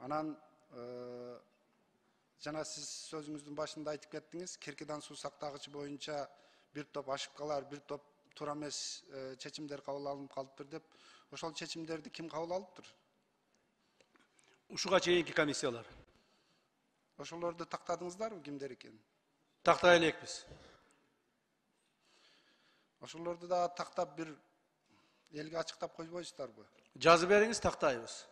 Анан жана сиз сөзүңүздүн башында айтып кеттиңиз, Керкедан суу сактагычы боюнча бир топ ашыпкалар, бир топ туура эмес чечимдер кабыл алынып калыптыр деп. Ошол чечимдерди ким кабыл алыптыр? Ушуга чейинки комиссиялар. Ошолорду тактадыңыздарбы, кимдер экенин? Тактай элекпиз. Ошолорду да тактап бир элге ачыктап койбойсуздарбы? Жазып бериңиз, тактайбыз.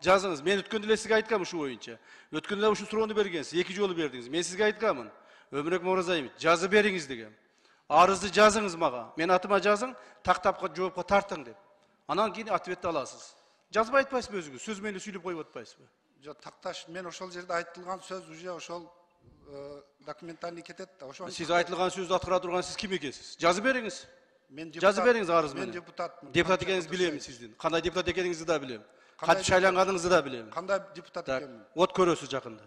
Жазыңыз. Мен өткөндө эле сизге айткам ушу боюнча. Өткөндө эле ушу суроону бергенсиз, 2 жолу бердиңиз. Мен сизге айткамын. Өмүрөк Муразаевич, жазып бериңиз деген. Арызды жазыңыз мага. Мен атыма жазың, тактап жоопко тартың деп. Анан кийин ответти аласыз. Жазбай айтпайсызбы өзүңүз? Сөз менен сүйлөп коюп атпайсызбы? Жок, такташ, мен ошол жерде айтылган сөз уже ошол документальный кетет да. Ошол Сиз айтылган сөздү аткара турган сиз ким экенсиз? Жазып бериңиз. Мен Жазып бериңиз арыз менен. Мен депутатмын. Депутат экениңизди билем сиздин. Кандай депутат экениңизди да билем. Кантип шайланганыңызды да билем. Кандай депутат экенмин? От көрөсүз жакында.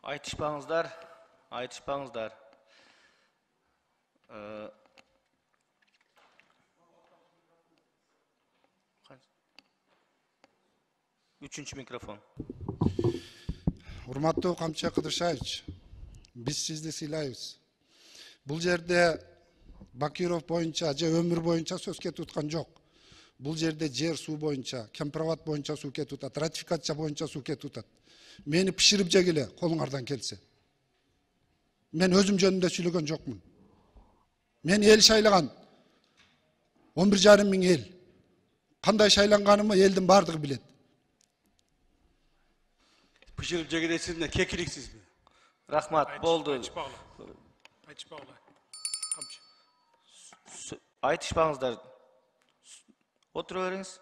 Айтышпаңыздар, айтышпаңыздар. Üçüncü mikrofon. Урматтуу Камчы Кыдыршаевич, биз сизди сыйлайбыз. Бул жерде Бакиров боюнча же өмүр боюнча сөз кетип аткан жок. Бул жерде жер суу боюнча, кемпироват боюнча суу кетип атат, ратификация боюнча суу кетип атат. Мени пиширип жегиле, колуңардан келсе. Мен өзүм жөнүндө сүйлөгөн жокмун. Мен эл шайлаган. 11,5 миң эл. Кандай шайланганымы элдин бардыгы билет. Pişirip cegedesiz ne? Kekiliksiz mi? Rahmat, boldu. Айтышпагыла. Камчы. Айтышпаңыздар. Отыра бериңиz.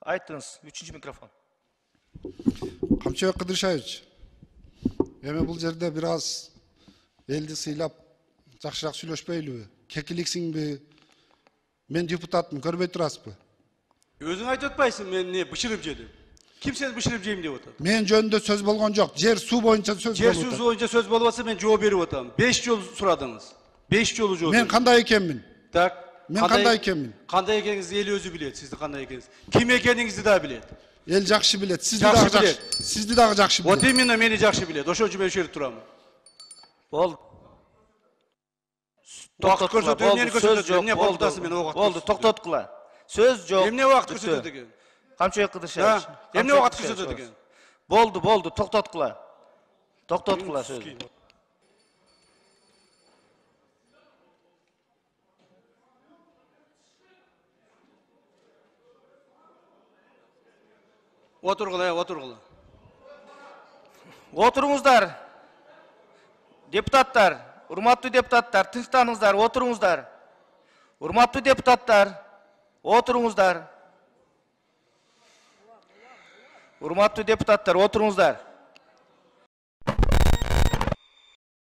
Айттыңыз, 3-cü mikrofon. Камчы Кыдыршаевич, эми бул жерде бир аз элди сыйлап жакшыраак сүйлөшпөйлүбү? Кекиликсиңби? Мен депутатмын, көрбөй турасызбы? Özün ayt atpaysın men ne bışırıp jedim. Kim seni bışırıp jeyim деп отат? Мен жөнүндө сөз болгон жок. Жер суу боюнча сөз болуп Жер атат. суу боюнча сөз болуп атса мен жооп берип атам. 5 жол сурадыңыз. 5 жолу жооп. Мен кандай экенмин? Так. Мен кандай экенмин? Кандай экениңизди эл өзү билет, сизди кандай экениңизди. Ким экениңизди да билет. Эл жакшы билет. Сизди дагы жакшы билет. Вот именно мени жакшы билет. Ошон үчүн мен ушул жерде турам. Болду. Токтот көрсөтүү, эмнени көрсөтөт? Эмне болдусун мен ок ат. Болду, токтоткула. Сөз жок. Эмне убакыт көрсөтөт экен? Камчы Кыдыршаевич. Эмне убакыт көрсөтөт экен? Болду, болду, токтоткула. Токтоткула сөз. Отургула, отургула. Отуруңуздар. Депутаттар, урматтуу депутаттар, тынчтаныңыздар, отуруңуздар. Урматтуу депутаттар, отуруңуздар. Урматтуу депутаттар, отуруңуздар.